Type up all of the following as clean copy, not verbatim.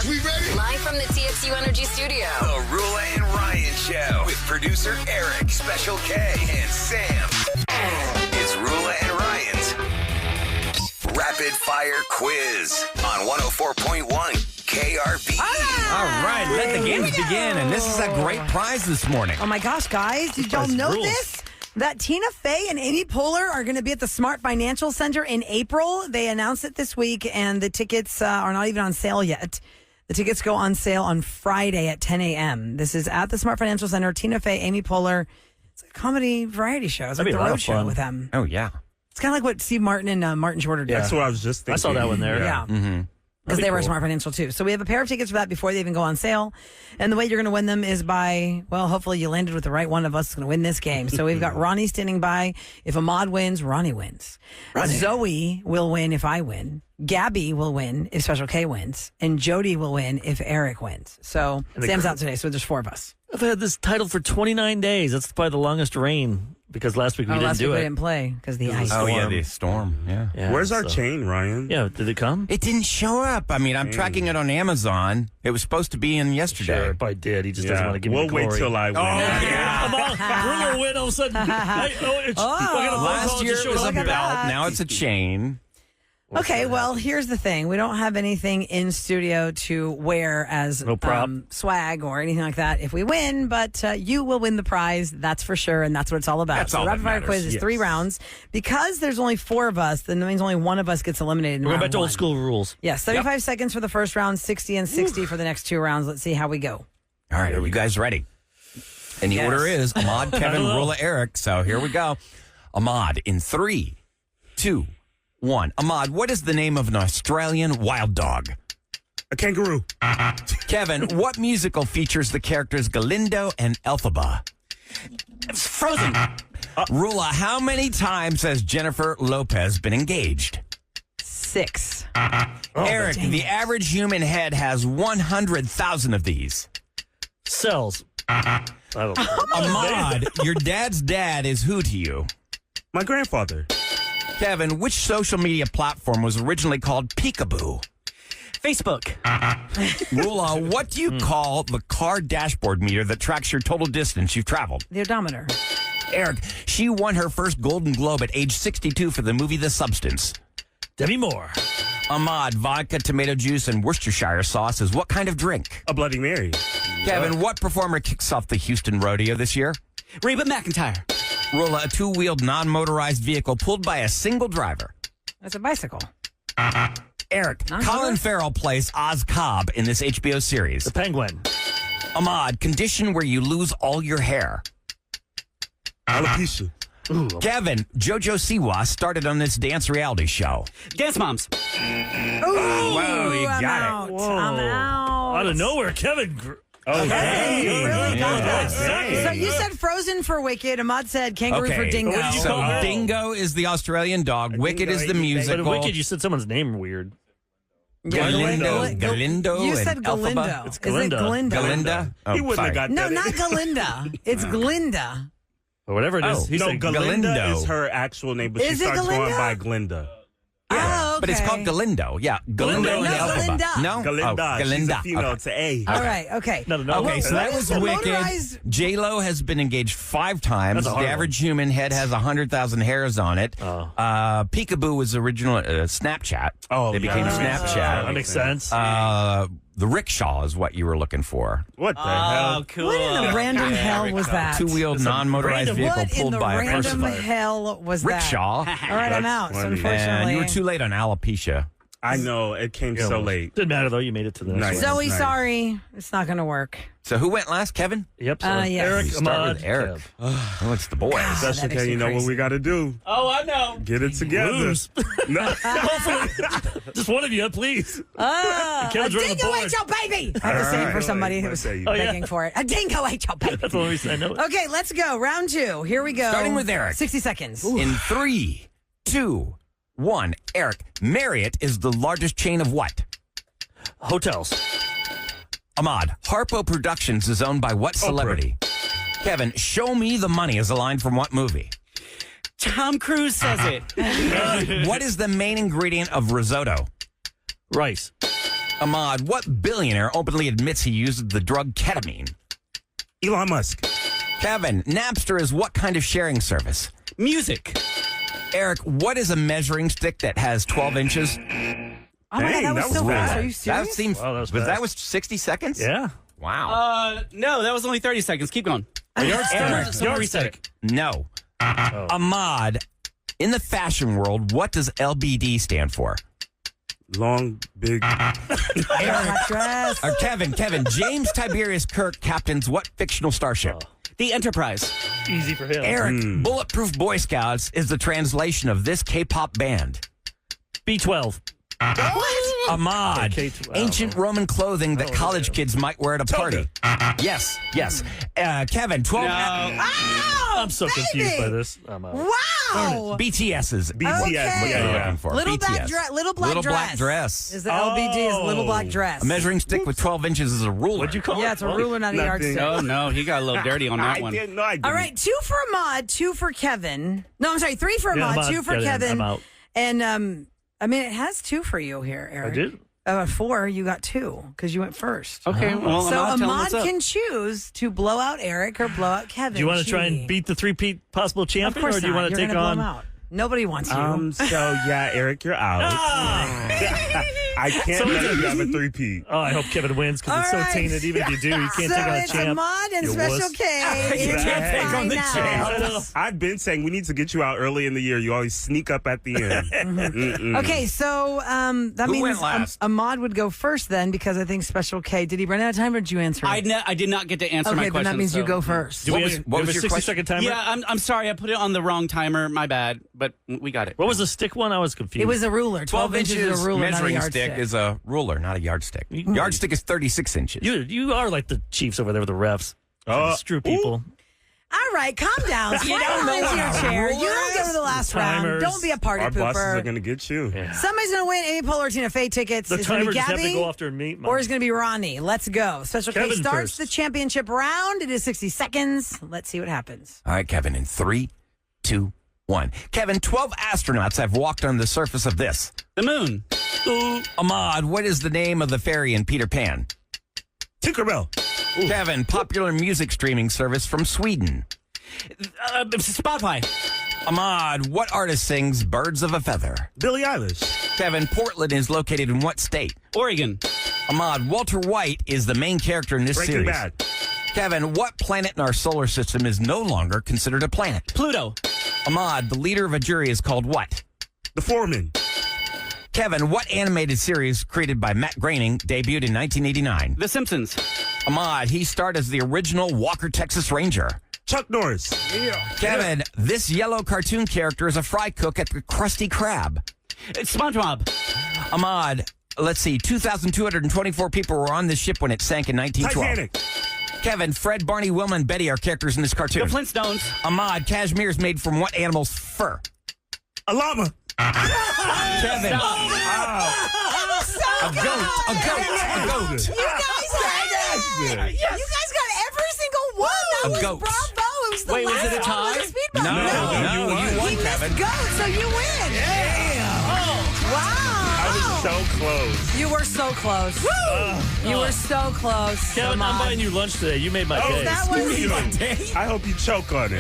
We ready? Live from the TXU Energy Studio. The Roula and Ryan Show with producer Eric, Special K, and Sam. It's Roula and Ryan's Rapid Fire Quiz on 104.1 KRB. All right, let the games begin. And this is a great prize this morning. Oh my gosh, guys, did y'all know this? That Tina Fey and Amy Poehler are going to be at the Smart Financial Center in April. They announced it this week, and the tickets are not even on sale yet. The tickets go on sale on Friday at 10 a.m. This is at the Smart Financial Center. Tina Fey, Amy Poehler. It's a comedy variety show. It's like the road show with them. Oh, yeah. It's kind of like what Steve Martin and Martin Shorter did. That's what I was just thinking. I saw that one there. Yeah. Mm-hmm. Because they were Smart Financial, too. So we have a pair of tickets for that before they even go on sale. And the way you're going to win them is by, well, hopefully you landed with the right one of us is going to win this game. So we've got Ronnie standing by. If Ahmad wins, Ronnie wins. Zoe will win if I win. Gabby will win if Special K wins. And Jody will win if Eric wins. So Sam's out today, so there's four of us. I've had this title for 29 days. That's probably the longest reign because last week we didn't do it. We didn't play because the ice. Oh, yeah, the storm. Yeah. Where's our chain, Ryan? Yeah, did it come? It didn't show up. I mean, I'm tracking it on Amazon. It was supposed to be in yesterday. Sure, if I did. He just doesn't want to give me the glory. We'll wait till I win. Oh, yeah. Come on. We'll win all of a sudden. Last year it was a belt. Now it's a chain. Okay, well, here's the thing. We don't have anything in studio to wear as swag or anything like that if we win, but you will win the prize, that's for sure, and that's what it's all about. That's so all the Rapid Fire Quiz is 3 rounds. Because there's only 4 of us, then that means only one of us gets eliminated in We're round back to 1. old school rules. Yes, 35 seconds for the first round, 60 and 60 for the next 2 rounds. Let's see how we go. All right, are you guys ready? And the order is Ahmad, Kevin, Roula, Eric. So here we go. Ahmad in 3, 2, 1. Ahmad, what is the name of an Australian wild dog? A kangaroo. Kevin, what musical features the characters Galindo and Elphaba? Frozen. Roula, how many times has Jennifer Lopez been engaged? 6. Eric, the average human head has 100,000 of these. Cells. Ahmad, your dad's dad is who to you? My grandfather. Kevin, which social media platform was originally called Peekaboo? Facebook. Roula, what do you call the car dashboard meter that tracks your total distance you've traveled? The odometer. Eric, she won her first Golden Globe at age 62 for the movie The Substance. Demi Moore. Ahmad, vodka, tomato juice, and Worcestershire sauce is what kind of drink? A Bloody Mary. Kevin, what performer kicks off the Houston Rodeo this year? Reba McEntire. Roula, a 2-wheeled, non-motorized vehicle pulled by a single driver. That's a bicycle. Eric, Colin Farrell plays Oz Cobb in this HBO series. The Penguin. Ahmad, condition where you lose all your hair. Alopecia. Kevin, JoJo Siwa started on this dance reality show. Dance Moms. Wow, you got it. I'm out. Out of nowhere, Kevin. Hey, you really got that. Hey. So you said Frozen for Wicked. Ahmad said Kangaroo for Dingo. What did you So call it? Dingo is the Australian dog. Wicked is the But musical. in Wicked, you said someone's name weird. Galindo. You said and Galindo. Elphaba. It's Is it Galinda. Glinda? Galinda? He wouldn't have got No, that. not Galinda. It's Glinda. Or whatever it is. He No, said Galinda Galindo. is her actual name, but she Is it starts going Galinda? by Glinda. Oh, okay. But it's called Galindo. Yeah, Galindo and No, Elphaba. Galinda. No? Galinda. Oh, She's a Galinda. female. Okay. It's an A. All right, okay. No. Okay, so that What was is the Wicked. motorized- J-Lo has been engaged 5 times. That's a The hard average human head has 100,000 hairs on it. Peekaboo was original Snapchat. Oh, They became yeah. That Snapchat. makes sense. The rickshaw is what you were looking for. What the hell? cool. What in the random hell was that? 2-wheeled, non-motorized random- vehicle What in pulled the by a random person. hell was that? Rickshaw. All right, I'm out. So funny. unfortunately, And you were too late on alopecia. I know. It came so late. Didn't matter, though. You made it to the next Nice. one. Zoe, Nice. sorry, it's not going to work. So who went last, Kevin? Yep. So yes. Eric, We start Ahmad, with Eric. Kev. Oh, it's the boys. that That's makes okay. me You know what crazy. we got to do. Oh, I know. Get it together. Lose. No. Hopefully. Just one of you, please. A Kevin's running the dingo board. ate your baby. I had to say it for right. somebody who Let's was say you. begging for it. A dingo ate your baby. That's the only reason I know it. Okay, let's go. Round 2. Here we go. Starting with Eric. 60 seconds. In 3, 2, 1. Eric, Marriott is the largest chain of what? Hotels. Ahmad, Harpo Productions is owned by what celebrity? Kevin, Show Me the Money is a line from what movie? Tom Cruise says it. What is the main ingredient of risotto? Rice. Ahmad, what billionaire openly admits he used the drug ketamine? Elon Musk. Kevin, Napster is what kind of sharing service? Music. Eric, what is a measuring stick that has 12 inches? Oh my God, Dang, that was that was so fast. fast. Are you serious? That seems. Wow, that was that fast. was 60 seconds? Yeah. Wow. No, that was only 30 seconds. Keep going. Eric, Someone reset it. no. Ahmad, in the fashion world, what does LBD stand for? Long, big. Black dress. Kevin, James Tiberius Kirk captains what fictional starship? The Enterprise. Easy for him. Eric, Bulletproof Boy Scouts is the translation of this K-pop band. B12. Ahmad, K-12. ancient Roman clothing that college kids might wear at a party. Yes. Kevin, 12. I'm so confused by this. I'm out. Wow. BTS's. BTS. Okay. Yeah. Little black BTS. dress. Little Little dress. black dress. Is the LBD is little black dress. A measuring stick with 12 inches is a ruler. What'd you call it? Yeah, it's a ruler, not a Nothing. yardstick. Oh, no. He got a little dirty on that I one. didn't. No, I didn't. All right, 2 for Ahmad, 2 for Kevin. No, I'm sorry, 3 for Yeah, Ahmad, I'm 2 out. for Get in. Kevin. I'm out. And I mean, it has 2 for you here, Eric. I did? 4, you got 2 because you went first. Okay, well, So I'm out. Tell him Ahmad what's up. can choose to blow out Eric or blow out Kevin. Do you want to try Gee. and beat the three-peat possible Of champion, course or do you not. want to You're take gonna blow on? him out. Nobody wants you. So yeah, Eric, you're out. I can't let you have a 3-peat. Oh, I hope Kevin wins because it's All so right. tainted. Even if you do, you can't So take on a it's champ. Ahmad and you Special wuss. K. in can't the take on the finals. I've been saying we need to get you out early in the year. You always sneak up at the end. Mm-mm. Okay, so that Who means went last? Ahmad would go first then because I think Special K. Did he run out of time or did you answer? I did not get to answer okay, my then question. that means you so- go first. Do we What have, was- what we have was a your 60-second timer? Yeah, I'm sorry. I put it on the wrong timer. My bad. But we got it. What was the stick one? I was confused. It was a ruler. 12 inches is a ruler, not a measuring yardstick. stick is a ruler, not a yardstick. Yardstick is 36 inches. You are like the Chiefs over there with the refs. Oh, Screw people. All right, calm down. You don't know into your what a chair. ruler You don't go to the last round. Timers. Don't be a party our bosses are pooper. going to get you. Somebody's going to win Amy Poehler or Tina Fey tickets. The It's going to timer be just have to Gabby go after me. or it's going to be Ronnie. Let's go. Special K Kevin starts first. the championship round. It is 60 seconds. Let's see what happens. All right, Kevin, in 3, 2, 1. Kevin, 12 astronauts have walked on the surface of this. The moon. Ahmad, what is the name of the fairy in Peter Pan? Tinkerbell. Kevin, popular music streaming service from Sweden. Spotify. Ahmad, what artist sings Birds of a Feather? Billie Eilish. Kevin, Portland is located in what state? Oregon. Ahmad, Walter White is the main character in this Breaking series. Bad. Kevin, what planet in our solar system is no longer considered a planet? Pluto. Ahmad, the leader of a jury is called what? The Foreman. Kevin, what animated series created by Matt Groening debuted in 1989? The Simpsons. Ahmad, he starred as the original Walker, Texas Ranger. Chuck Norris. Kevin, this yellow cartoon character is a fry cook at the Krusty Krab. SpongeBob. Ahmad, let's see, 2,224 people were on this ship when it sank in 1912. Titanic. Kevin, Fred, Barney, Wilma, and Betty are characters in this The cartoon. Flintstones. Ahmad, cashmere is made from what animal's fur? A llama. Kevin, a goat, a goat, a goat. You guys got it. You guys got every single one. That A was goat. bravo. It was the Wait, was last it a one tie? with the speed bump. No, you won, He Kevin. missed goat, so you win. Wow. I was so close. You were so close. You were so close. Kevin, I'm Ahmad. buying you lunch today. You made my Oh, day. That was. I hope you choke on it.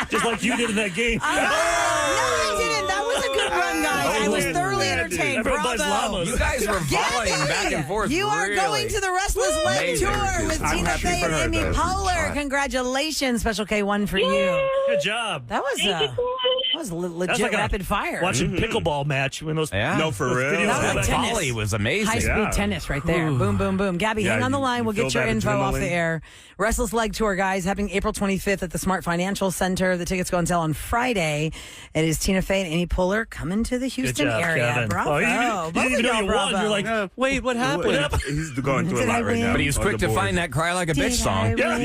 Just like you did in that game. No, I didn't. That was a good run, guys. I was thoroughly entertained. Everyone buys Bravo. llamas. You guys were volleying back and forth. You are really. going to the Restless Leg Amazing. Tour with I'm Tina happy Fey for and her, Amy though. Poehler. Congratulations, Special K1 for you. Good job. That was legit That's like a rapid fire. Watching pickleball match when those. Yeah. No, for real. videos That go was back. tennis. Volley was amazing. High speed Yeah. tennis right there. Boom, boom, boom. Gabby, Yeah, hang on the you- line. you We'll get feel your that info off the adrenaline? air. Restless Leg Tour, guys, happening April 25th at the Smart Financial Center. The tickets go on sale on Friday. It is Tina Fey and Amy Poehler coming to the Houston job, area. Kevin. Bravo. Oh, you Both didn't even of know y'all you won. bravo. You're like, Wait, what happened? He's going through a Did I lot right win? now. But he was on quick the to board. find that Cry Like a Bitch Did song. I win?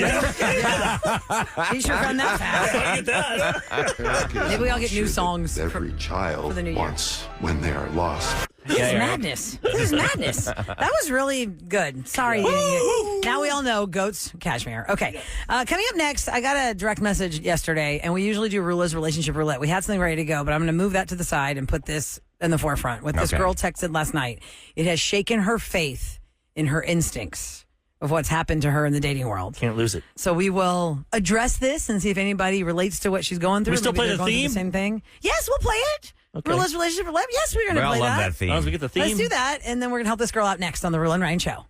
He sure found that fast. look at that. Maybe we all get new songs. Every for child the new year. wants when they are lost. This is madness. This is madness. That was really good. Sorry. you didn't get- Now we all know goats, cashmere. Okay. Coming up next, I got a direct message yesterday, and we usually do Roula's relationship roulette. We had something ready to go, but I'm going to move that to the side and put this in the forefront. What this Okay. girl texted last night, it has shaken her faith in her instincts of what's happened to her in the dating world. Can't lose it. So we will address this and see if anybody relates to what she's going through. We still Maybe play they're the going through theme? same thing. Yes, we'll play it. Okay. Roula's relationship roulette. Yes, we're going to Well, I play love that. that theme. As long as we get the theme. Let's do that, and then we're going to help this girl out next on the Roula and Ryan Show.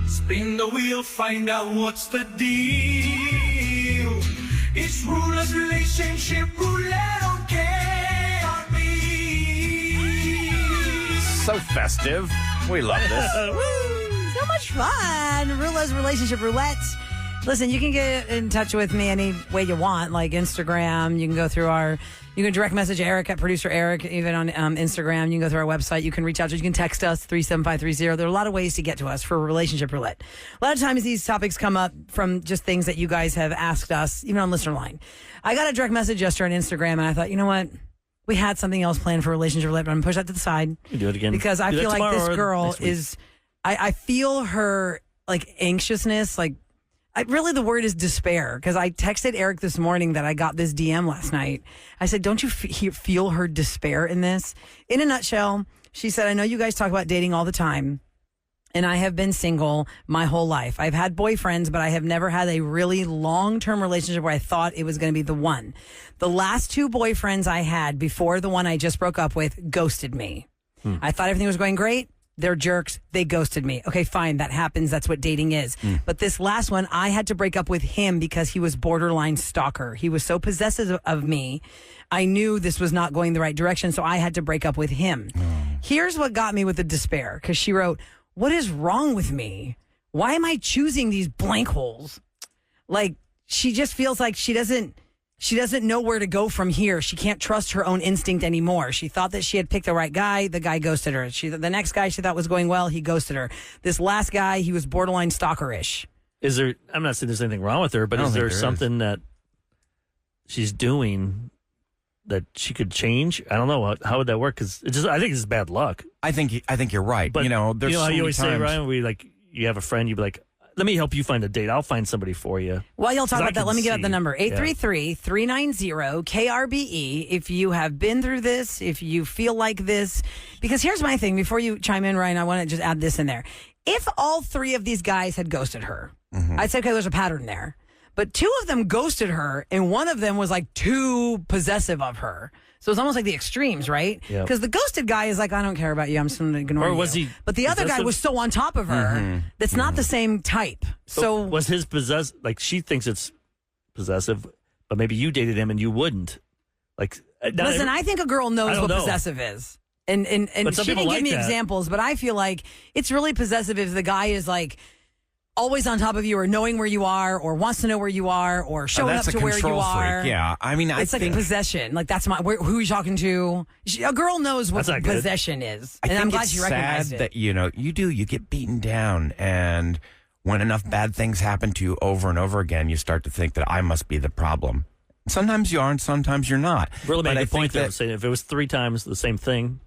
Spin the wheel, find out what's the deal. It's Roula's relationship roulette on KRB. So festive. We love this. So much fun. Roula's relationship roulette. Listen, you can get in touch with me any way you want, like Instagram. You can go through you can direct message Eric at producer Eric, even on Instagram. You can go through our website. You can reach out to us. You can text us, 37530. There are a lot of ways to get to us for relationship roulette. A lot of times these topics come up from just things that you guys have asked us, even on listener line. I got a direct message yesterday on Instagram, and I thought, you know what? We had something else planned for relationship roulette, but I'm going to push that to the side. You do it again. Because I Do that feel like tomorrow this or girl next week. is, I feel her like anxiousness, like really the word is despair. Because I texted Eric this morning that I got this DM last night. I said, don't you feel her despair in this? In a nutshell, she said, I know you guys talk about dating all the time. And I have been single my whole life. I've had boyfriends, but I have never had a really long-term relationship where I thought it was going to be the one. The last 2 boyfriends I had before the one I just broke up with ghosted me. I thought everything was going great. They're jerks. They ghosted me. Okay, fine. That happens. That's what dating is. But this last one, I had to break up with him because he was borderline stalker. He was so possessive of me. I knew this was not going the right direction, so I had to break up with him. Here's what got me with the despair, because she wrote, what is wrong with me? Why am I choosing these blank holes? Like, she just feels like she doesn't know where to go from here. She can't trust her own instinct anymore. She thought that she had picked the right guy. The guy ghosted her. The next guy she thought was going well, he ghosted her. This last guy, he was borderline stalkerish. Is there? I'm not saying there's anything wrong with her, but I don't is there think there something that she's doing that she could change? I don't know. How would that work? Because I think it's bad luck. I think you're right. But there's how so you many always say, times- Ryan, you have a friend, you'd be like, let me help you find a date. I'll find somebody for you. While y'all talk 'Cause I about that, can let me give out the see. number, Yeah. 833-390-KRBE. If you have been through this, if you feel like this, because here's my thing. Before you chime in, Ryan, I want to just add this in there. If all 3 of these guys had ghosted her, I'd say, okay, there's a pattern there. But 2 of them ghosted her, and one of them was like too possessive of her. So it's almost like the extremes, right? Yep. Because the ghosted guy is like, I don't care about you. I'm just going to ignore you. Or was he But the other guy possessive? was so on top of her. That's not the same type. So was his like she thinks it's possessive, but maybe you dated him and you wouldn't. Like, listen, I think a girl I knows don't what know. possessive is. And But some she people didn't give like me that. examples, but I feel like it's really possessive if the guy is like always on top of you or knowing where you are or wants to know where you are or showing up that's to a where you control are. freak. Yeah, I mean, It's I like think possession. Like that's who are you talking to? A girl knows what That's not good. possession is. I And I'm think glad it's she sad recognized it. that you get beaten down, and when enough bad things happen to you over and over again, you start to think that I must be the problem. Sometimes you are, and sometimes you're not. really But made I a point think there, saying if it was 3 times the same thing,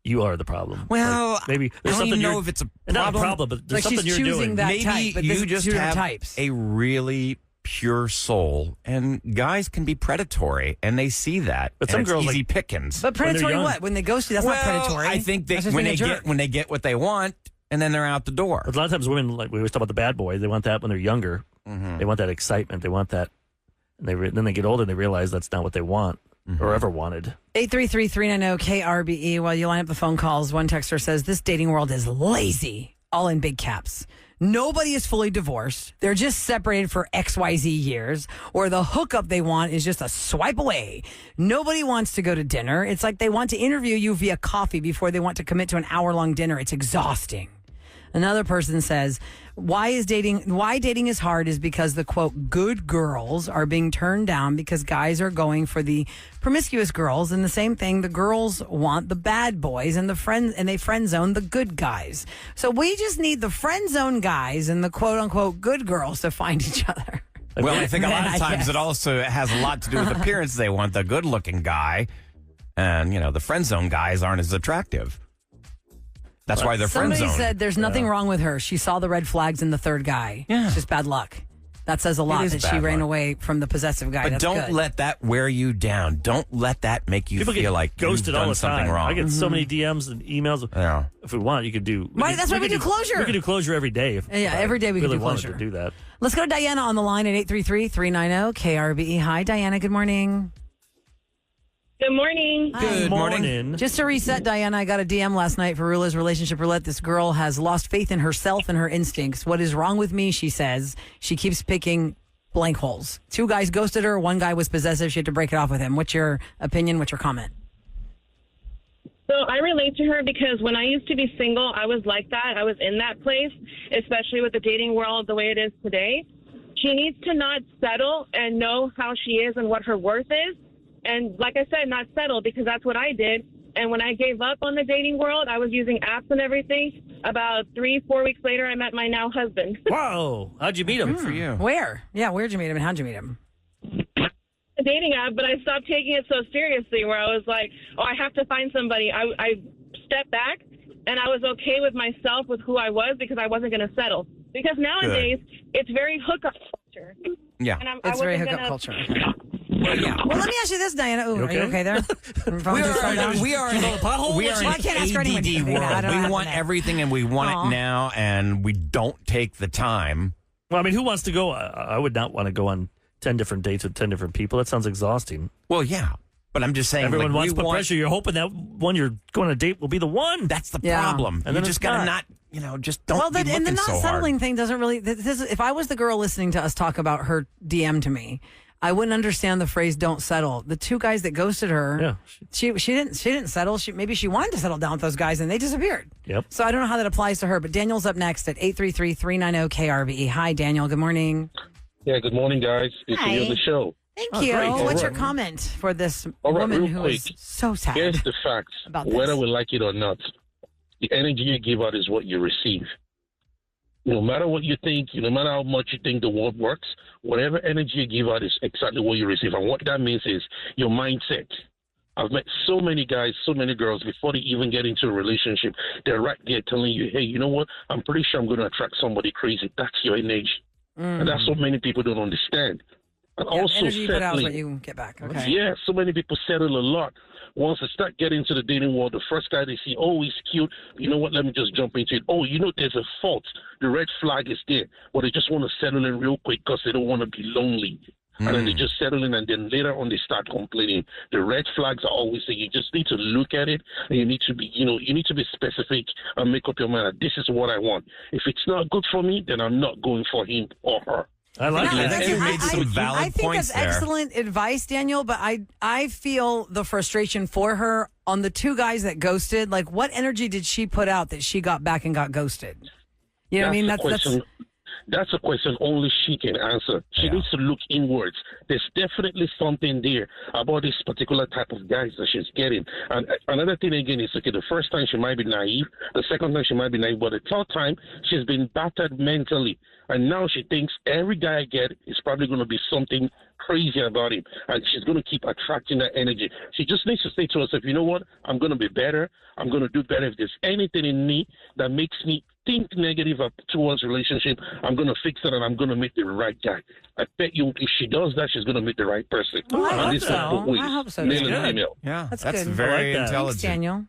you are the problem. Well, Like, maybe I there's don't something even know you're- if it's a Not a problem. problem, but there's Like she's something you're choosing doing. that Maybe type, but you this is just 2 different have types. a really pure soul, and guys can be predatory, and they see that. But and some it's girls, easy like- pickings. But they're predatory young. what? When they ghost you, that's not predatory. I think That's just when being they a jerk. get what they want, and then they're out the door. A lot of times women, like we always talk about the bad boy, they want that when they're younger. They want that excitement. They want that. And then they get older and they realize that's not what they want or ever wanted. 833-390-KRBE. While you line up the phone calls, one texter says, this dating world is lazy, all in big caps. Nobody is fully divorced. They're just separated for XYZ years, or the hookup they want is just a swipe away. Nobody wants to go to dinner. It's like they want to interview you via coffee before they want to commit to an hour-long dinner. It's exhausting. Another person says, why dating is hard is because the quote good girls are being turned down because guys are going for the promiscuous girls, and the same thing, the girls want the bad boys and they friend zone the good guys. So we just need the friend zone guys and the quote unquote good girls to find each other. Well, I think a lot I of times guess. it also has a lot to do with appearance. They want the good-looking guy, and the friend zone guys aren't as attractive. That's why they're friend Somebody zone. said there's nothing wrong with her. She saw the red flags in the third guy. Yeah. It's just bad luck. That says a lot is that she bad ran luck. away from the possessive guy. But That's don't good. let that wear you down. Don't let that make you People feel get like ghosted you've all done the something time. wrong. I get so many DMs and emails. Yeah. If we want, you could do. Right, that's why we do closure. We could do closure every day. Yeah, every day we could really do wanted closure. to do that. Let's go to Diana on the line at 833-390-KRBE. Hi, Diana. Good morning. Good morning. Good morning. Just to reset, Diana, I got a DM last night for Roula's Relationship Roulette. This girl has lost faith in herself and her instincts. What is wrong with me, she says. She keeps picking blank holes. 2 guys ghosted her. 1 guy was possessive. She had to break it off with him. What's your opinion? What's your comment? So I relate to her because when I used to be single, I was like that. I was in that place, especially with the dating world the way it is today. She needs to not settle and know how she is and what her worth is. And like I said, not settle, because that's what I did. And when I gave up on the dating world, I was using apps and everything. About 3-4 weeks later, I met my now husband. Whoa! How'd you meet him? For you. Where? Yeah, where'd you meet him and how'd you meet him? A dating app, but I stopped taking it so seriously, where I was like, oh, I have to find somebody. I stepped back, and I was okay with myself, with who I was, because I wasn't going to settle. Because nowadays, it's very hookup culture. Yeah. And It's very hookup culture. Well, let me ask you this, Diana. Ooh, are you okay there? We are an I can't ask her ADD anything. world. I don't We know. want everything and we want Aw. it now, and we don't take the time. Well, I mean, who wants to go? I would not want to go on 10 different dates with 10 different people. That sounds exhausting. Well, yeah, but I'm just saying, Everyone like, wants we to put want- pressure. You're hoping that one you're going on a date will be the one. That's the Yeah. problem. And You then just it's gotta not. just don't Well, be and the looking not so settling hard. thing doesn't really. If I was the girl listening to us talk about her DM to me, I wouldn't understand the phrase "don't settle." The 2 guys that ghosted her, Yeah. she didn't settle. Maybe she wanted to settle down with those guys and they disappeared. Yep. So I don't know how that applies to her. But Daniel's up next at 833-390-KRBE. Hi, Daniel. Good morning. Yeah, good morning, guys. Good to be on the show. Thank you. great. What's your All right. comment for this All right, woman real who is quick. so sad? Here's the facts. About this. Whether we like it or not, the energy you give out is what you receive. No matter what you think, no matter how much you think the world works, whatever energy you give out is exactly what you receive. And what that means is your mindset. I've met so many guys, so many girls, before they even get into a relationship, they're right there telling you, hey, you know what? I'm pretty sure I'm going to attract somebody crazy. That's your energy. And that's what many people don't understand. And Yeah, also energy you put out is what settling. you get back. Okay. Yeah, so many people settle a lot. Once they start getting into the dating world, the first guy they see, oh, he's cute. You know what? Let me just jump into it. Oh, you know, there's a fault. The red flag is there. But they just want to settle in real quick because they don't want to be lonely. And then they just settle in, and then later on they start complaining. The red flags are always there. You just need to look at it, and you need to be, you need to be specific and make up your mind that this is what I want. If it's not good for me, then I'm not going for him or her. I like No, that. that's- You made some valid I think points that's there. excellent advice, Daniel. But I feel the frustration for her on the 2 guys that ghosted. Like, what energy did she put out that she got back and got ghosted? You know what I mean? a question. That's a question only she can answer. She needs to look inwards. There's definitely something there about this particular type of guys that she's getting. And another thing again is, okay, the first time she might be naive, the second time she might be naive, but the third time she's been battered mentally. And now she thinks every guy I get is probably going to be something crazy about him. And she's going to keep attracting that energy. She just needs to say to herself, you know what? I'm going to be better. I'm going to do better. If there's anything in me that makes me think negative towards relationship, I'm going to fix it and I'm going to meet the right guy. I bet you if she does that, she's going to meet the right person. Well, I And hope this is so. both ways, I hope so, male too. and female. Yeah, That's that's good. very I like that. intelligent. Thanks, Daniel.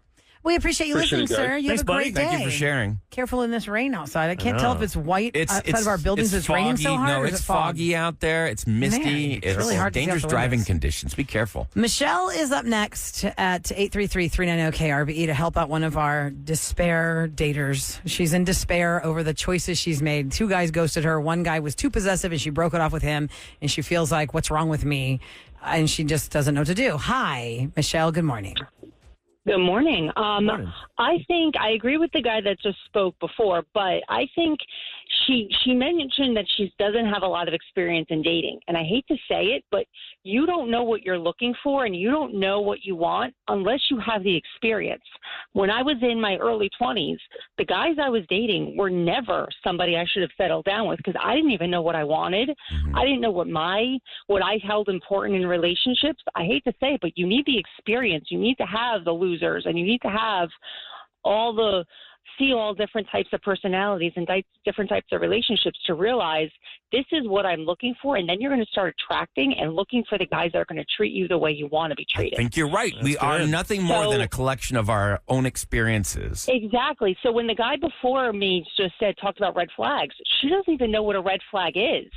We appreciate you Appreciate listening, it, guys. sir. You Thanks, have a buddy. great day. Thank you for sharing. Careful in this rain outside. I can't I tell know. if it's white outside of our buildings. It's foggy. raining so hard. No, or is it's it fog? foggy out there. It's misty. Man, it's really hard to see out dangerous the driving windows. conditions. Be careful. Michelle is up next at 833-390-KRBE to help out one of our despair daters. She's in despair over the choices she's made. 2 guys ghosted her. 1 guy was too possessive and she broke it off with him. And she feels like, what's wrong with me? And she just doesn't know what to do. Hi, Michelle. Good morning. Good morning. Morning. I think I agree with the guy that just spoke before, but I think she mentioned that she doesn't have a lot of experience in dating. And I hate to say it, but you don't know what you're looking for and you don't know what you want unless you have the experience. When I was in my early 20s, the guys I was dating were never somebody I should have settled down with because I didn't even know what I wanted. I didn't know what I held important in relationships. I hate to say it, but you need the experience. You need to have the losers and you need to have all the see all different types of personalities and different types of relationships to realize this is what I'm looking for. And then you're going to start attracting and looking for the guys that are going to treat you the way you want to be treated. I think you're right. We are nothing more than a collection of our own experiences. Exactly. So when the guy before me just talked about red flags, she doesn't even know what a red flag is.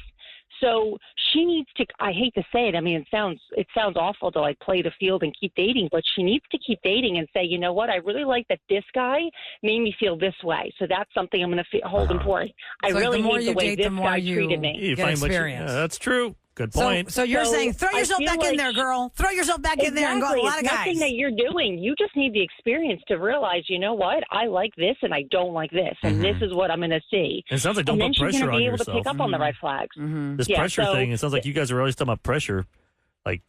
So she needs to, I hate to say it, I mean, it sounds awful to like play the field and keep dating, but she needs to keep dating and say, you know what, I really like that this guy made me feel this way. So that's something I'm going to hold him for. I really hate the way this guy treated me. You find experience. That's true. Good point. So you're saying throw yourself back in there, girl. Throw yourself back in there and go a lot of guys. Nothing that you're doing. You just need the experience to realize, you know what? I like this and I don't like this. And this is what I'm going to see. It sounds like don't put pressure on yourself. And then she's going to be able to pick up on the red flags. This pressure thing, it sounds like you guys are always talking about pressure. Like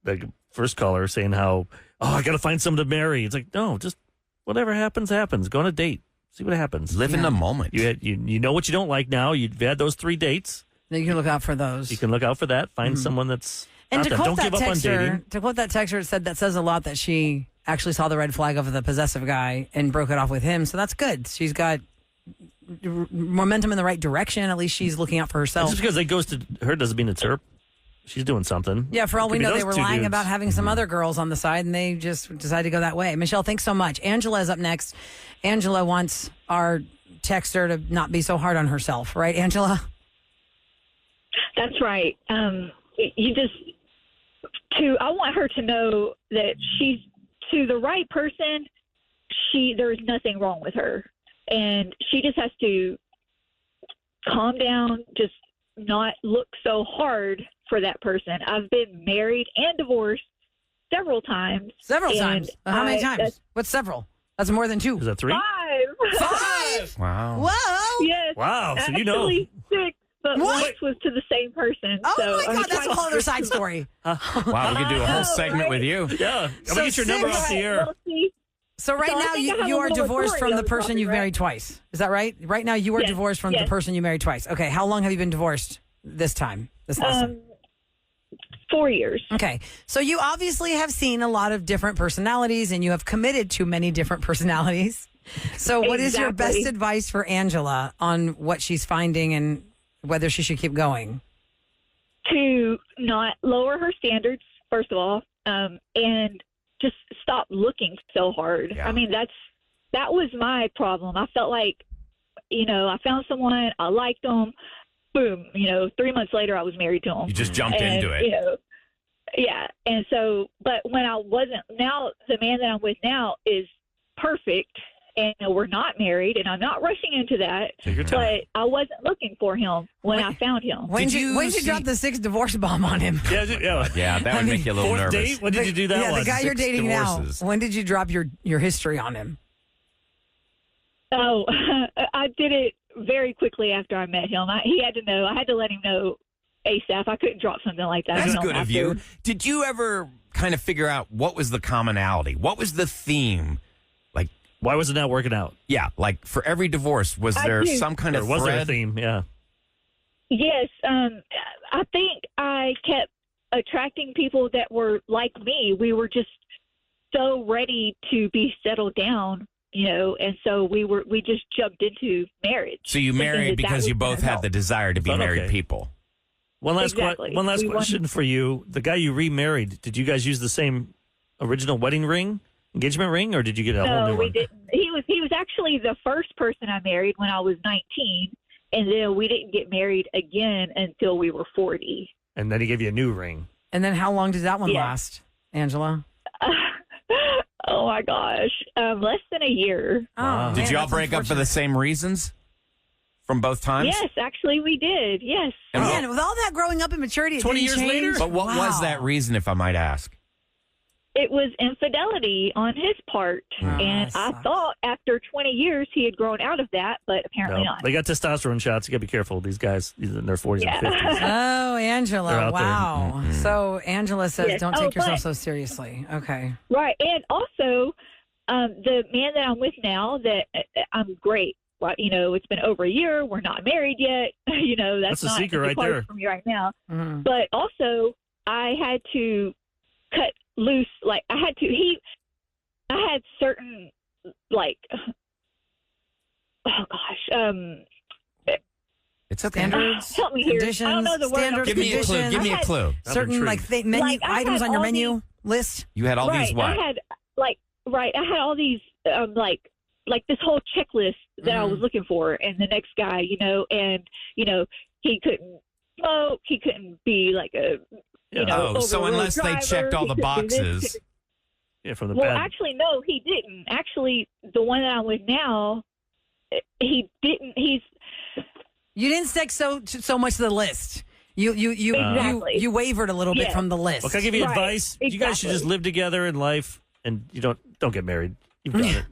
the first caller saying how, I got to find someone to marry. It's like, no, just whatever happens, happens. Go on a date. See what happens. Live in the moment. You know what you don't like now. You've had those 3 dates. Then you can look out for those. You can look out for that. Find someone that's and to quote don't that give up on dating. To quote that texter, it said that says a lot that she actually saw the red flag of the possessive guy and broke it off with him. So that's good. She's got momentum in the right direction. At least she's looking out for herself. Just because they ghosted her doesn't mean it's her. She's doing something. Yeah, for all we know, they were lying dudes. about having some other girls on the side, and they just decided to go that way. Michelle, thanks so much. Angela is up next. Angela wants our texter to not be so hard on herself, right, Angela? That's right. I want her to know that she's to the right person. There's nothing wrong with her, and she just has to calm down, just not look so hard for that person. I've been married and divorced several times. Several times? How many times? What's several? That's more than 2. Is that 3? 5. Wow. Whoa. Yes. Wow. So actually, you know. 6, but once was to the same person. Oh, so my God. That's a whole other side story. Wow, we could do a whole segment with you. Yeah. I'm going to get your number off the air. So right now you are divorced from the person you've married twice. Is that right? Right now you are divorced from the person you married twice. Okay. How long have you been divorced this time? This last time? 4 years. Okay. So you obviously have seen a lot of different personalities and you have committed to many different personalities. So what is your best advice for Angela on what she's finding and whether she should keep going? To not lower her standards, first of all, and just stop looking so hard. Yeah. I mean, that was my problem. I felt like, I found someone, I liked them, boom, 3 months later I was married to him. You just jumped into it. Yeah. And so, but when I wasn't, now the man that I'm with now is perfect. And we're not married, and I'm not rushing into that. Take your time. But I wasn't looking for him when I found him. When did you drop the 6 divorce bomb on him? Yeah, that would make you a little nervous. Date? When did you do that one? Yeah, the guy you're dating divorces. now. When did you drop your history on him? Oh, I did it very quickly after I met him. He had to know. I had to let him know ASAP. I couldn't drop something like that. That's good of you. Did you ever kind of figure out what was the commonality? What was the theme? Like, why was it not working out? Yeah, like for every divorce, was there some kind of was there a thread? theme? Yeah. Yes, I think I kept attracting people that were like me. We were just so ready to be settled down, and so we just jumped into marriage. So you married because you both had the desire to be married people. One last Exactly. one last We question for you. The guy you remarried, did you guys use the same original wedding ring, engagement ring, or did you get a whole new No, we one? didn't. He was actually the first person I married when I was 19, and then we didn't get married again until we were 40. And then he gave you a new ring. And then how long did that one last, Angela? Oh my gosh, less than a year. Oh, Did y'all break up for the same reasons from both times? Yes, actually we did. Yes. Man, with all that growing up in maturity, it 20 didn't years change? later? But what was that reason, if I might ask? It was infidelity on his part, and I thought after 20 years he had grown out of that, but apparently not. They got testosterone shots. You got to be careful. These guys, these in their 40s and 50s. Oh, They're Angela, out there. wow. Mhm. So Angela says Yes. don't take yourself but- so seriously. Okay. Right, and also the man that I'm with now, that I'm great. Well, it's been over a year. We're not married yet. That's a not secret right close there. from me right now. Mhm. But also, I had to cut loose. Like I had certain oh gosh, It's okay. Standards, help me here. conditions, I don't know the word. standards, Give me a clue. conditions. Give me a clue. Certain like menu Like, I items had on your all menu list. You had all right, these what? I had I had all these like this whole checklist that I was looking for, and the next guy, and he couldn't smoke, he couldn't be like a so unless they checked all the boxes. From the well, bad. actually, no, he didn't. Actually, the one that I'm with now, he didn't. You didn't stick so much to the list. Exactly. You wavered a little bit from the list. Well, can I give you Right, advice? You guys should exactly. just live together in life, and you don't get married. You've done it.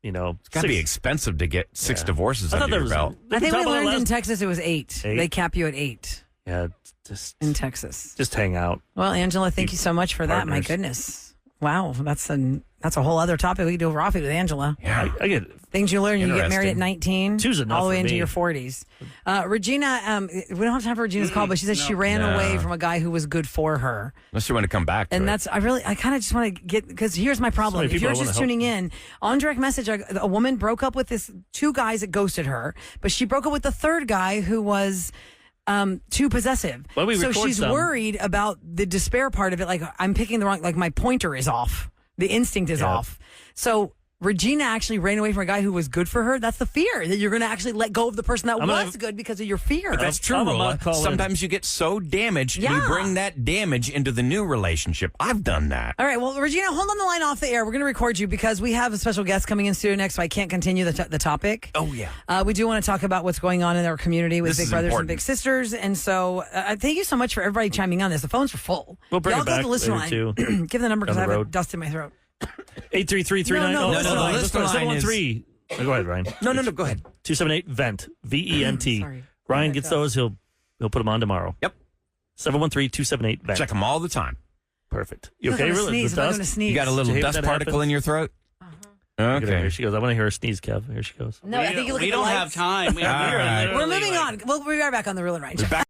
It's got to be expensive to get 6 divorces I thought under there your was belt. I think we talked about it learned in last- Texas it was 8. 8? They cap you at 8 Yeah, just in Texas. just hang out. Well, Angela, thank you so much for that. My Partners. goodness. Wow, that's a whole other topic we could do with with Angela. Yeah. I get Things you learn. You get married at Interesting. 19, Two's enough all the way for into me. your 40s. Regina, we don't have time for Regina's call, but she said she ran away from a guy who was good for her. Unless you want to come back to And it. I kind of just want to get, because here's my problem. many If you're people I just wanna tuning in, on direct message, a woman broke up with this 2 guys that ghosted her, but she broke up with the 3rd guy who was too possessive. Why don't we So record she's some? worried about the despair part of it. Like, I'm picking the wrong, like my pointer is off. The instinct is off. So Regina actually ran away from a guy who was good for her. That's the fear, that you're going to actually let go of the person that was good because of your fear. But that's true, I'm a Rolla. mod call-in. Sometimes you get so damaged, and you Yeah. bring that damage into the new relationship. I've done that. All right, well, Regina, hold on the line off the air. We're going to record you because we have a special guest coming in studio next, so I can't continue the topic. Oh, yeah. We do want to talk about what's going on in our community with This Big is Brothers important. and Big Sisters. And so thank you so much for everybody chiming on this. The phones are full. We'll bring Y'all it go to back the listen later, line. too. Give the number because I Down the have a road. dust in my throat. 83339. No, Oh, the listener line is- 713. Go ahead, Ryan. No, go ahead. 278 VENT VENT. Sorry. Ryan Oh, gets God. those. He'll put them on tomorrow. Yep. 713-278 VENT. Check them all the time. Perfect. You I'm okay? going to Really? sneeze. The I'm going dust? to sneeze. You got a Did little you hate dust that particle happens? in your throat? Look at her. Okay. Here she goes. I want to hear her sneeze, Kev. Here she goes. No, I think you look we at the don't have lights. time. We All right. We're moving on. We'll be right back on the Roula and Ryan Show. Back-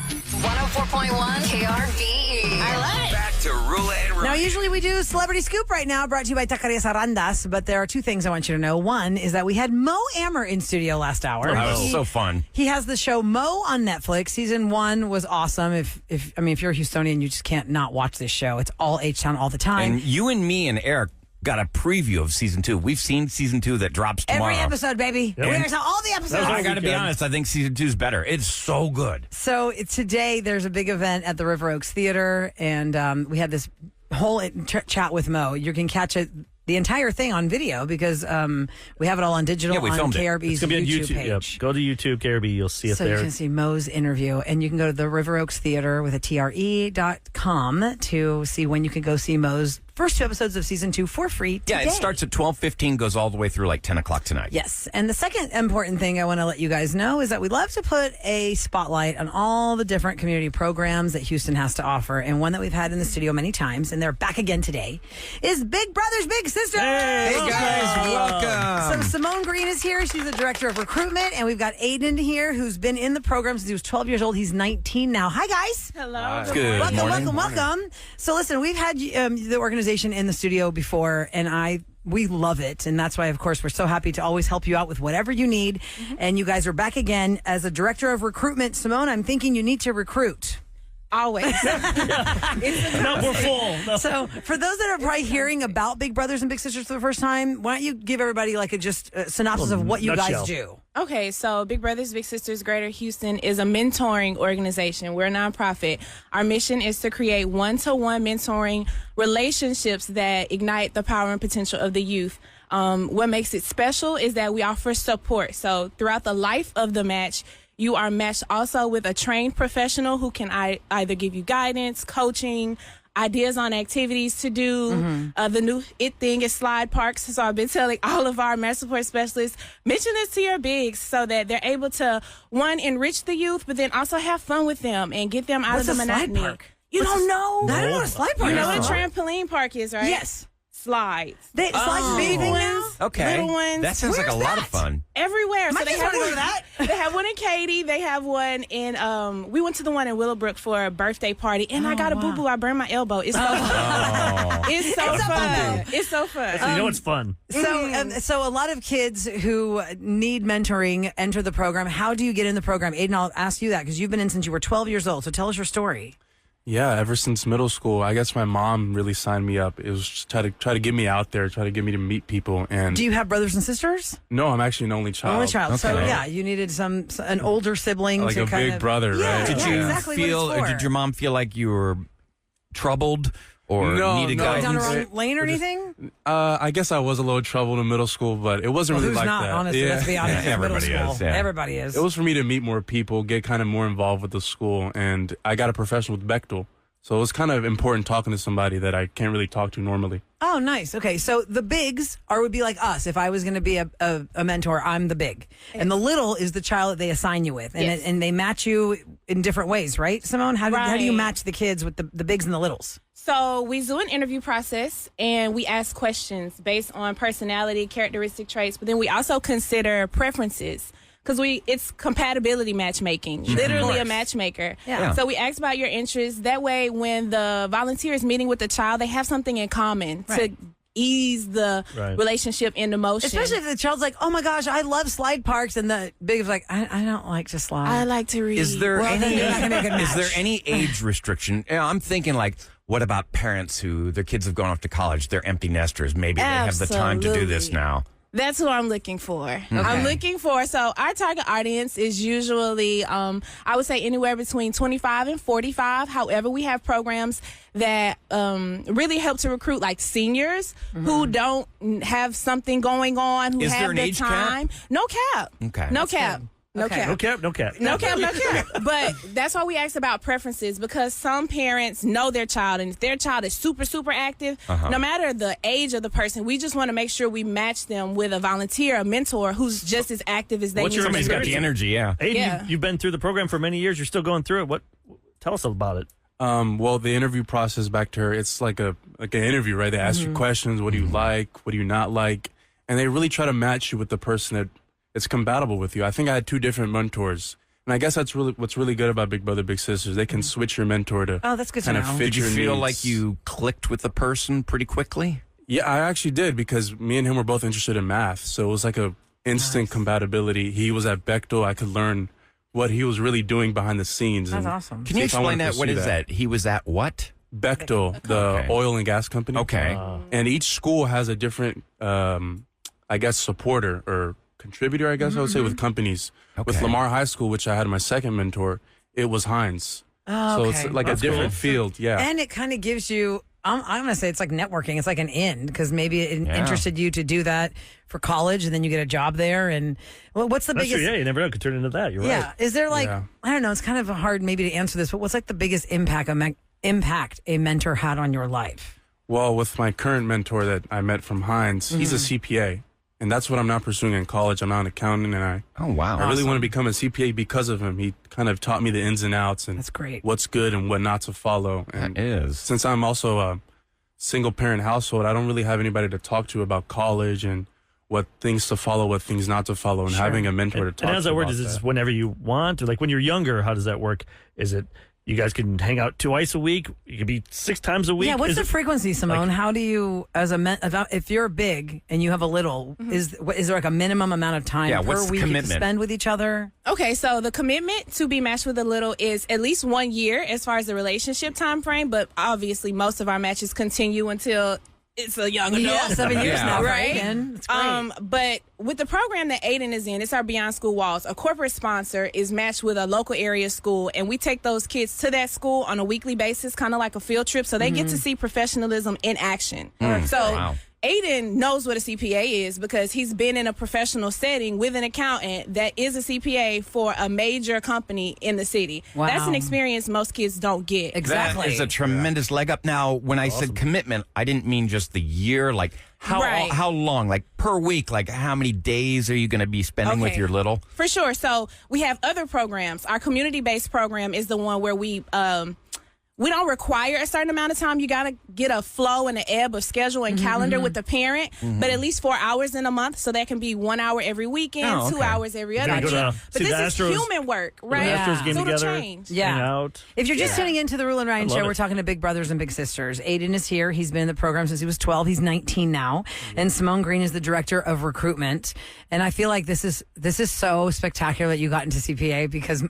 104.1 KRVE. I love it. Back to Roula and Now, Ryan. usually we do Celebrity Scoop right now, brought to you by Taqueria Sarandas, but there are 2 things I want you to know. One is that we had Mo Amer in studio last hour. That was so fun. He has the show Mo on Netflix. Season 1 was awesome. If you're a Houstonian, you just can't not watch this show. It's all H-Town all the time. And you and me and Eric got a preview of season 2. We've seen season 2 that drops tomorrow. Every episode, baby. Yep. We saw all the episodes. I got to be honest, I think season 2 is better. It's so good. So today there's a big event at the River Oaks Theater, and we had this whole chat with Mo. You can catch it, the entire thing, on video because we have it all on digital Yeah, we on filmed it. KRB's It's going to be on YouTube YouTube. Yep. page. Go to YouTube, KRB. You'll see it So there. you can see Mo's interview, and you can go to the River Oaks Theater with a TRE.com to see when you can go see Mo's first 2 episodes of season 2 for free today. Yeah, it starts at 12:15, goes all the way through like 10 o'clock tonight. Yes. And the second important thing I want to let you guys know is that we love to put a spotlight on all the different community programs that Houston has to offer. And one that we've had in the studio many times, and they're back again today, is Big Brothers, Big Sisters. Hey, guys, welcome. So Simone Green is here. She's the director of recruitment. And we've got Aiden here, who's been in the program since he was 12 years old. He's 19 now. Hi, guys. Hello. Good morning. Welcome. So listen, we've had the organization in the studio before, and we love it. And that's why, of course, we're so happy to always help you out with whatever you need. And you guys are back again as a director of recruitment. Simone, I'm thinking you need to recruit. Always. No, we're full. No. So for those that are probably hearing about Big Brothers and Big Sisters for the first time, why don't you give everybody like a synopsis of what you nutshell. guys do? Okay, so Big Brothers Big Sisters Greater Houston is a mentoring organization. We're a nonprofit. Our mission is to create one-to-one mentoring relationships that ignite the power and potential of the youth. What makes it special is that we offer support. So throughout the life of the match, you are matched also with a trained professional who can either give you guidance, coaching, ideas on activities to do. The new thing is slide parks. So I've been telling all of our match support specialists, mention this to your bigs so that they're able to, one, enrich the youth, but then also have fun with them and get them out What's of the a slide monotony. park? You don't know? I don't know what a slide park You is. know what a trampoline park is, right? Yes. slides. Slides big ones? Okay. Little ones. That sounds like a lot of fun. Everywhere. My So they kids have wanna go one, to that. They have one in Katy. They have one in we went to the one in Willowbrook for a birthday party, and I got a boo-boo. I burned my elbow. It's so fun. It's so fun. It's so fun. So you know it's fun. So a lot of kids who need mentoring enter the program. How do you get in the program? Aiden, I'll ask you that because you've been in since you were 12 years old. So tell us your story. Yeah, ever since middle school, I guess my mom really signed me up. It was just try to get me out there, try to get me to meet people. And Do you have brothers and sisters? no, I'm actually an only child. Only child. Okay. So yeah, you needed an older sibling Like to a kind big of brother, Yeah, right? Did yeah, you exactly what feel, it's or for. did your mom feel like you were troubled or needed Going down the guidance? wrong lane or anything? I guess I was a little troubled in middle school, but it wasn't really Who's like not? that. Honestly, let's be honest. Yeah, It's middle everybody school. is, yeah. Everybody is. It was for me to meet more people, get kind of more involved with the school, and I got a profession with Bechtel. So it was kind of important talking to somebody that I can't really talk to normally. Oh, nice. Okay, so the bigs would be like us. If I was going to be a mentor, I'm the big. And the little is the child that they assign you with. And, Yes. and they match you in different ways, right, Simone? How do you Right. match the kids with the bigs and the littles? So we do an interview process, and we ask questions based on personality, characteristic traits, but then we also consider preferences. Because it's compatibility matchmaking, literally a matchmaker. Yeah. So we ask about your interests. That way, when the volunteer is meeting with the child, they have something in common to ease the relationship into motion. Especially if the child's like, oh my gosh, I love slide parks. And the big is like, I don't like to slide. I like to read. Is there Well, then you're not gonna make a is there match. any age restriction? I'm thinking like, what about parents who their kids have gone off to college? They're empty nesters. Maybe they have the time to do this Absolutely. now. That's what I'm looking for. I'm looking for, so our target audience is usually, I would say anywhere between 25 and 45. However, we have programs that really help to recruit like seniors who don't have something going on, who Is there have an the age cap? time. No cap. Okay. No That's cap. good. No Okay. cap. No cap, no cap. No cap, no cap. But that's why we ask about preferences, because some parents know their child, and if their child is super, super active, no matter the age of the person, we just want to make sure we match them with a volunteer, a mentor who's just as active as they What's need your to be. Somebody's got the energy, yeah. Aiden, Yeah. you've been through the program for many years. You're still going through it. Tell us about it. Well, the interview process back to her, it's like an interview, right? They ask you questions. What do you like? What do you not like? And they really try to match you with the person that is compatible with you. I think I had 2 different mentors. And I guess that's really what's really good about Big Brother, Big Sisters. They can switch your mentor to Oh, that's good to kind of know. fit Did you your feel needs. like you clicked with the person pretty quickly? Yeah, I actually did, because me and him were both interested in math. So it was like a instant compatibility. He was at Bechtel. I could learn what he was really doing behind the scenes. That's and awesome. Can you if I wanna explain that? What pursue is that? He was at what? Bechtel, the Okay. oil and gas company. Okay. And each school has a different, I guess, supporter or contributor, I guess I would say, with companies. With Okay. Lamar High School, which I had my second mentor, it was Heinz. Oh, So okay. it's like That's a different cool. field. Yeah. And it kind of gives you, I'm going to say it's like networking. It's like an in, because maybe it Yeah. interested you to do that for college, and then you get a job there. And well, what's the That's biggest? true. Yeah, you never know. It could turn into that. You're Yeah. right. Is there like, Yeah. I don't know, it's kind of hard maybe to answer this, but what's like the biggest impact a mentor had on your life? Well, with my current mentor that I met from Heinz, he's a CPA. And that's what I'm not pursuing in college. I'm not an accountant, and I Oh, wow. really want to become a CPA because of him. He kind of taught me the ins and outs and That's great. what's good and what not to follow. And That is. since I'm also a single parent household, I don't really have anybody to talk to about college and what things to follow, what things not to follow, and having a mentor to talk And how does to that work? about Is it just that. whenever you want? Or like when you're younger, how does that work? Is it you guys can hang out twice a week? You could be 6 times a week? Yeah, what's Is the it- frequency, Simone? How do you, as if you're big and you have a little, is there like a minimum amount of time Yeah, per what's the week you can commitment? spend with each other? Okay, so the commitment to be matched with a little is at least 1 year as far as the relationship time frame, but obviously most of our matches continue until it's a young adult. Yeah, 7 years Yeah. now, Right? Aiden. It's great. But with the program that Aiden is in, it's our Beyond School Walls. A corporate sponsor is matched with a local area school, and we take those kids to that school on a weekly basis, kind of like a field trip, so they get to see professionalism in action. So Wow. Aiden knows what a CPA is because he's been in a professional setting with an accountant that is a CPA for a major company in the city. Wow. That's an experience most kids don't get. Exactly. That is a tremendous leg up. Now, when I said commitment, I didn't mean just the year. Like Right. how long? Like per week? Like how many days are you going to be spending with Okay. your little? For sure. So we have other programs. Our community-based program is the one where we we don't require a certain amount of time. You got to get a flow and an ebb of schedule and calendar with the parent, but at least 4 hours in a month. So that can be 1 hour every weekend, 2 hours every other weekend. But this is human work, right? Astros game so together, change. hang out. If you're just tuning into the Roula and Ryan I love show, we're it. talking to Big Brothers and Big Sisters. Aiden is here. He's been in the program since he was 12. He's 19 now. And Simone Green is the director of recruitment. And I feel like this is so spectacular that you got into CPA because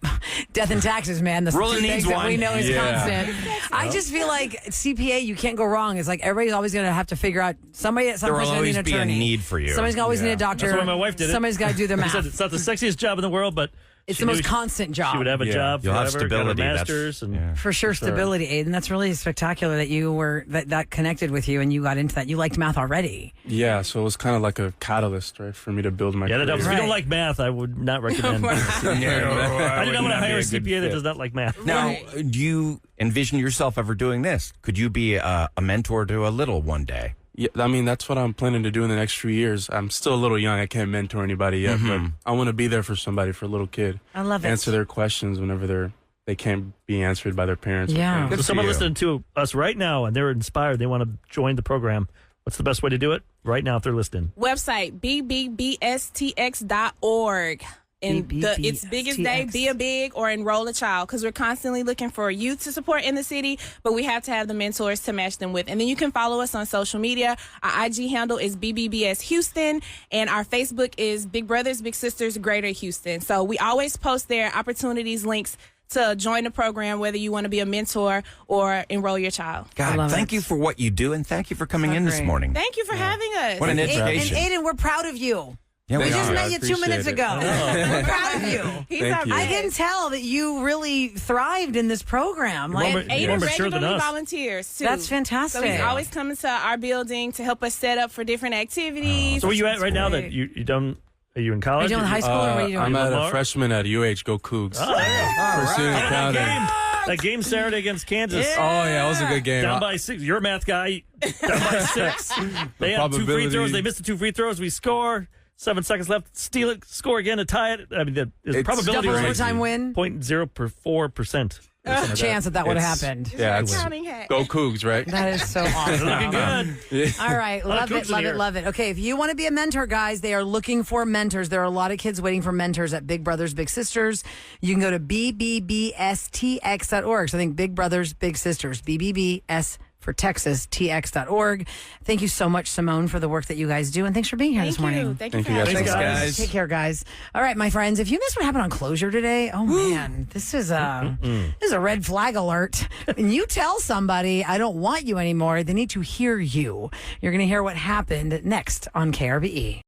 death and taxes, man. That's Roula the two needs things that we one. know is constant. I just feel like CPA, you can't go wrong. It's like everybody's always going to have to figure out somebody at some There point will is going to need always an be a attorney. need for you. Somebody's going to always need a doctor. That's why my wife did it. Somebody's got to do their She math. said it's not the sexiest job in the world, but It's she the most knew constant job. She would have a job You'll have forever, got her stability. That's- masters, and For sure, stability, Aiden. That's really spectacular that you were that connected with you and you got into that. You liked math already. Yeah, so it was kind of like a catalyst, right, for me to build my yeah, that career. helps. If you don't like math, I would not recommend. I do not want to hire a CPA that does not like math. Now, do you envision yourself ever doing this? Could you be a mentor to a little one day? Yeah, I mean, that's what I'm planning to do in the next few years. I'm still a little young. I can't mentor anybody yet, but I want to be there for somebody, for a little kid. I love it. Answer their questions whenever they can't be answered by their parents. or Yeah. parents. So someone listening to us right now and they're inspired, they want to join the program. What's the best way to do it right now if they're listening? Website, bbbstx.org. And it's biggest day, be a big or enroll a child, because we're constantly looking for youth to support in the city, but we have to have the mentors to match them with. And then you can follow us on social media. Our IG handle is BBBS Houston, and our Facebook is Big Brothers, Big Sisters, Greater Houston. So we always post there opportunities, links to join the program, whether you want to be a mentor or enroll your child. God, thank you for what you do, and thank you for coming in this morning. Thank you for having us. What an education. And Aiden, we're proud of you. Yeah, we just are. met you 2 minutes it. ago. We're proud of you. Thank you. I can tell that you really thrived in this program. You're Like, more- you're more Aiden mature than regularly us. volunteers too. That's fantastic. So he's always coming to our building to help us set up for different activities. So where you at right now that you done? Are you in college? Are you doing high school or what are you doing? I'm at Lamar? a freshman at UH. Go Cougs. Oh, there you go. Pursuing accounting. That game Saturday against Kansas. Oh, yeah, it was a good game. Down by 6. You're a math guy. Down by 6. They had 2 free probability- throws. They missed the 2 free throws. We score. 7 seconds left. Steal it. Score again to tie it. I mean, the probability double was overtime win. 0.04%. Chance that would have It's- happened. Yeah, it's Counting hat. Go Cougs, right? That is so awesome. Looking good. All right. Love it, love it, love it. Okay, if you want to be a mentor, guys, they are looking for mentors. There are a lot of kids waiting for mentors at Big Brothers, Big Sisters. You can go to bbbstx.org. So I think Big Brothers, Big Sisters, BBBS for Texas, TX.org. Thank you so much, Simone, for the work that you guys do. And thanks for being here this morning. Thank you for Thank you, having guys. us. Thanks, guys. Take care, guys. All right, my friends. If you missed what happened on Closure today, oh man, this is a red flag alert. And you tell somebody I don't want you anymore, they need to hear you. You're going to hear what happened next on KRBE.